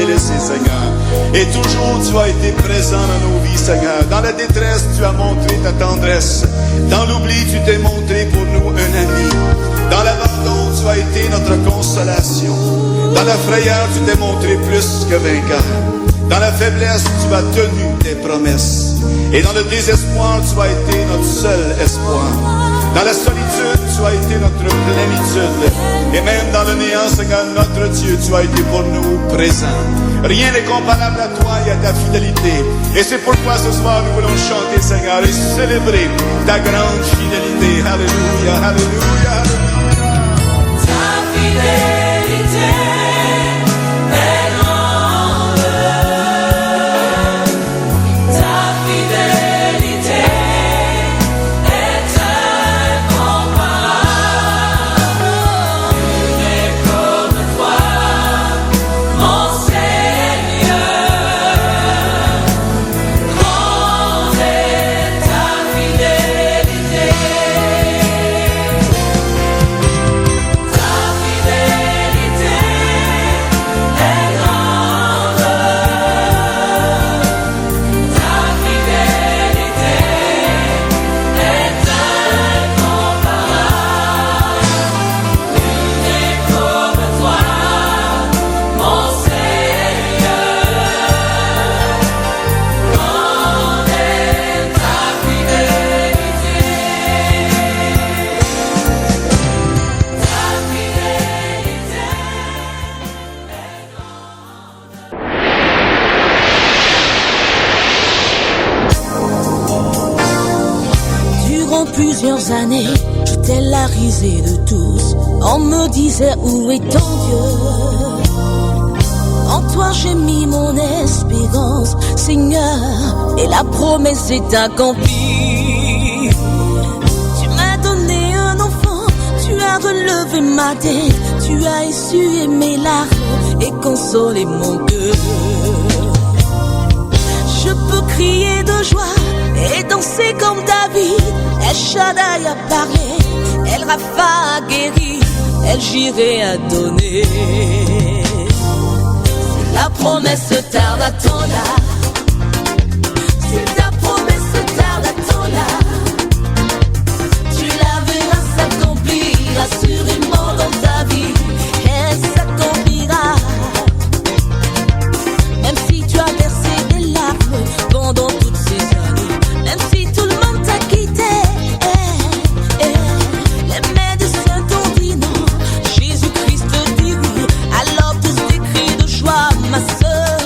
laissé, Seigneur. Et toujours, tu as été présent dans nos vies, Seigneur. Dans la détresse, tu as montré ta tendresse. Dans l'oubli, tu t'es montré pour nous un ami. Dans l'abandon, tu as été notre consolation. Dans la frayeur, tu t'es montré plus que vainqueur. Dans la faiblesse, tu as tenu tes promesses. Et dans le désespoir, tu as été notre seul espoir. Dans la solitude, tu as été notre plénitude. Et même dans le néant, Seigneur, notre Dieu, tu as été pour nous présent. Rien n'est comparable à toi et à ta fidélité. Et c'est pourquoi ce soir, nous voulons chanter, Seigneur, et célébrer ta grande fidélité. Alléluia, alléluia, alléluia. Ta fidélité est grande. Ta fidélité est incomparable. Nul n'est comme toi, mon Seigneur. Grande est ta fidélité. Ta fidélité est grande. Ta fidélité est incomparable. Nul n'est comme toi, mon Seigneur. Grande est ta fidélité. Ta fidélité Durant plusieurs années, j'étais la risée de tous. On me disait où est ton Dieu? En toi j'ai mis mon espérance, Seigneur, et la promesse est accomplie. Tu m'as donné un enfant, tu as relevé ma tête, tu as essuyé mes larmes et consolé mon cœur. Je peux crier de joie et danser comme David. El Shaddai a parlé, El Rapha a guéri, El Jireh a donné. Si la promesse tarde, attends-la. Si ta promesse tarde, attends-la. Tu la verras s'accomplir assurément dans ta vie. Elle s'accomplira. Même si tu as versé des larmes pendant toutes ces années, même si tout le monde t'a quitté, les médecins t'ont dit non, Jésus-Christ dit oui. Alors pousse des cris de joie, ma sœur.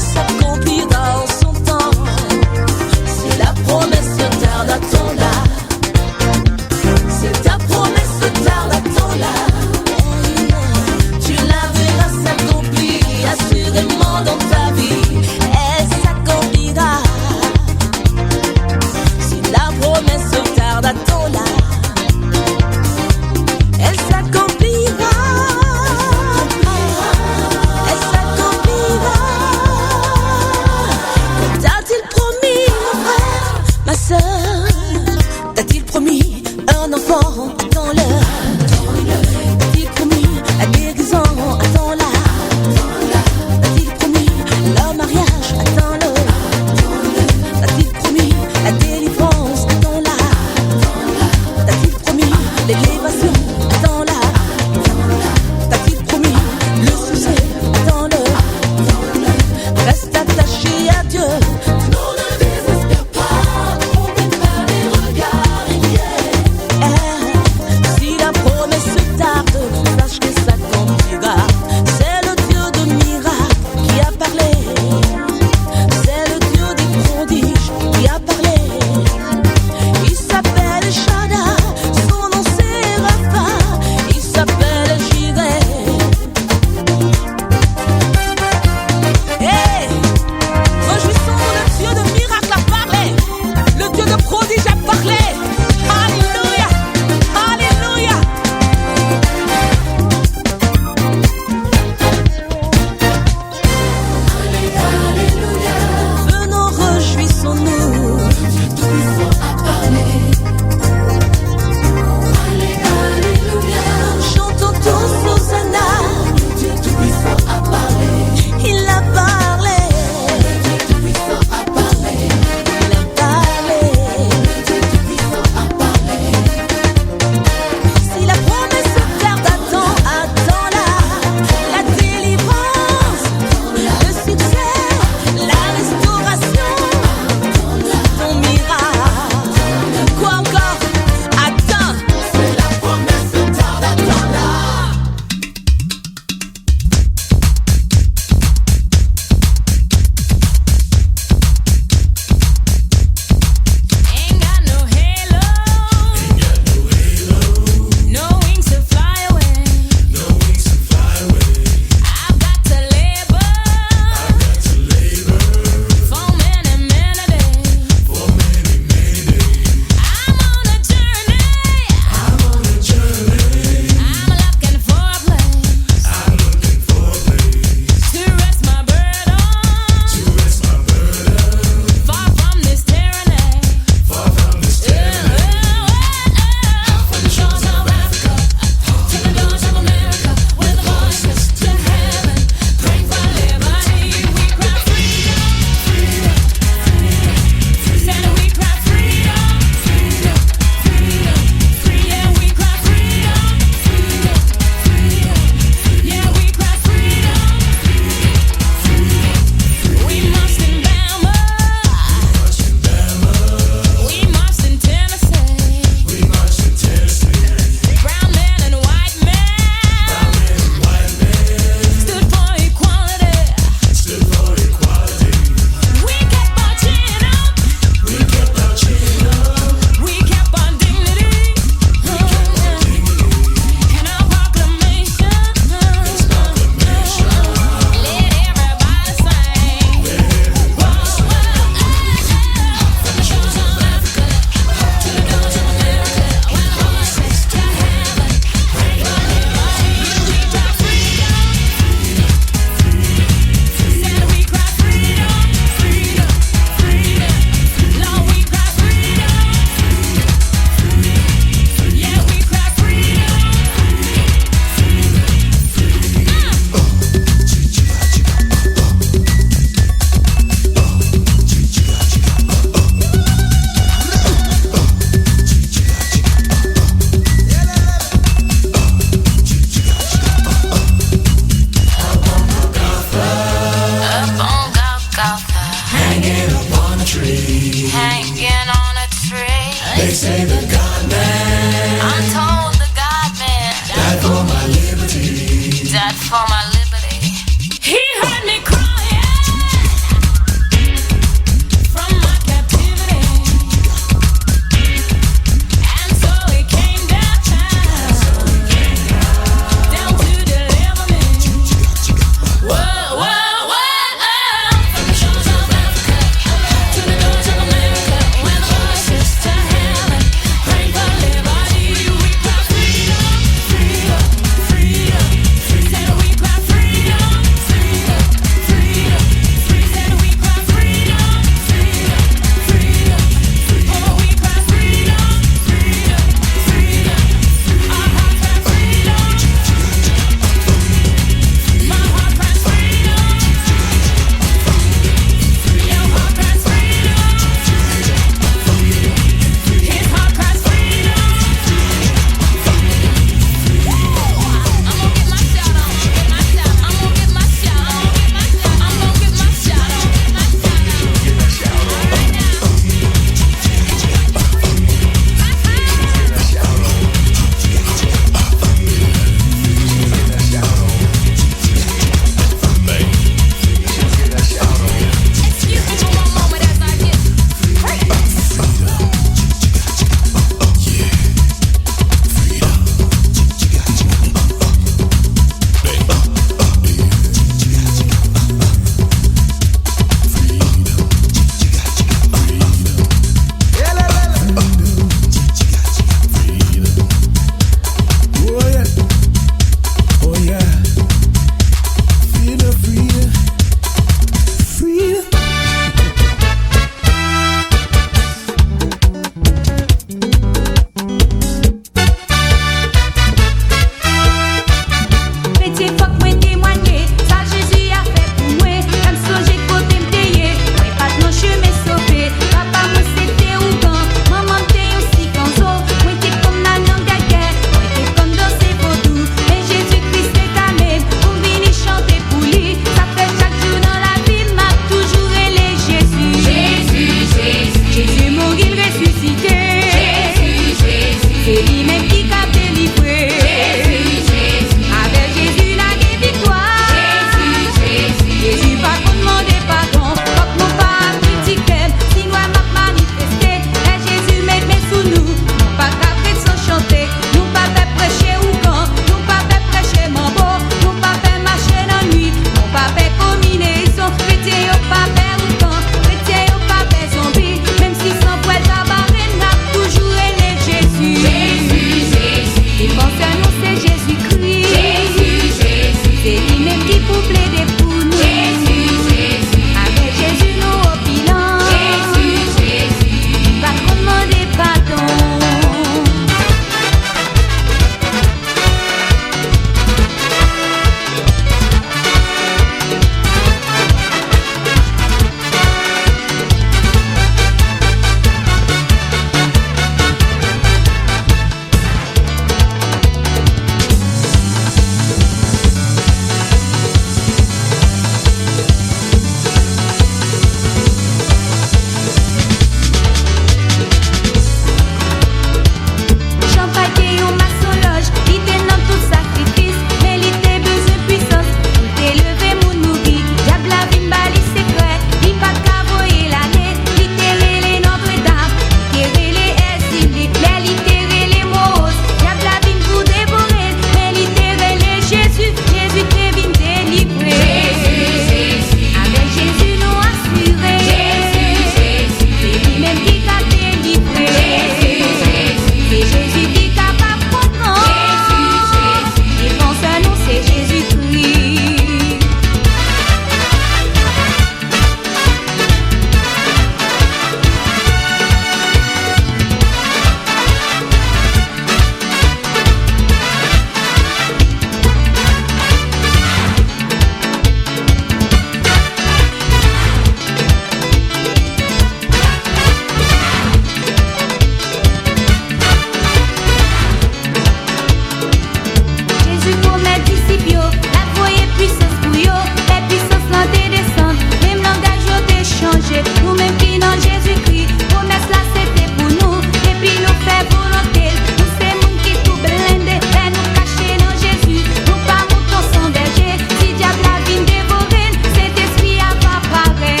puissance pour yo, les puissances l'ont descendre. Même langage yo t'ai changé. Nous même qui dans Jésus-Christ, promesse là c'était pour nous. Et puis nous fait volonté. Nous c'est moun qui tout blindé, et nous cacher dans Jésus. Nous pas mouton sans berger. Si diable a vine dévorer, cet esprit a pas pareil.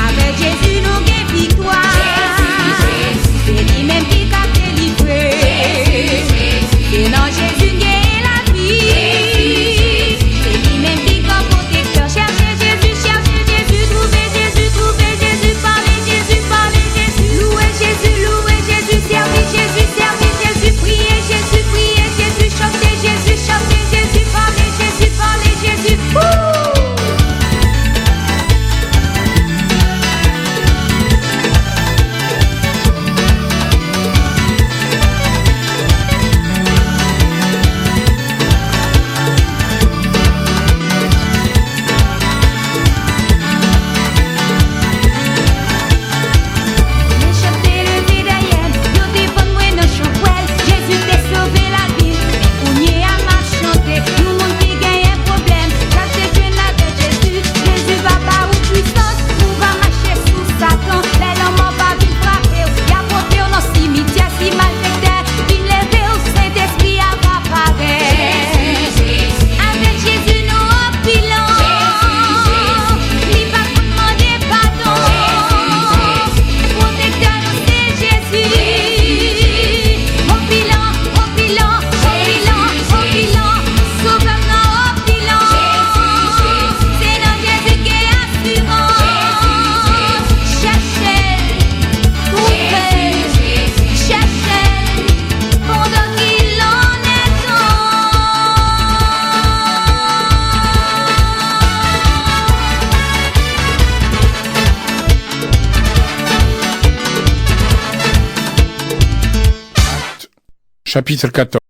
Avec Jésus nous gagne victoire. C'est lui-même qui t'a délivré. Et dans Jésus gagne la vie. C'est lui-même qui comme protecteur. Cherchez Jésus, trouvez Jésus, parlez Jésus, louez Jésus, servez Jésus, priez Jésus, chantez Jésus, parlez Jésus. Chantez le vidéen, yo devant moi dans chouel. Jésus t'a sauvé la vie. On y a marche chanter. Nous monde qui gagne un problème. Cherchez Dieu avec Jésus. Jésus va pas ou puissance. Nous va marcher sous Satan. Les hommes pas vite frapper. Y'a porté dans cimetière si malfaiteur. Il levé au Saint-Esprit à pas pareil. Avec Jésus nous empilons. Il va nous demander pardon. Protecteur nous c'est Jésus. Au bilan. Sauveur nous au bilan. C'est dans Jésus qui est assurance. Cherchez, trouvez, pendant qu'il en est Chapitre 14.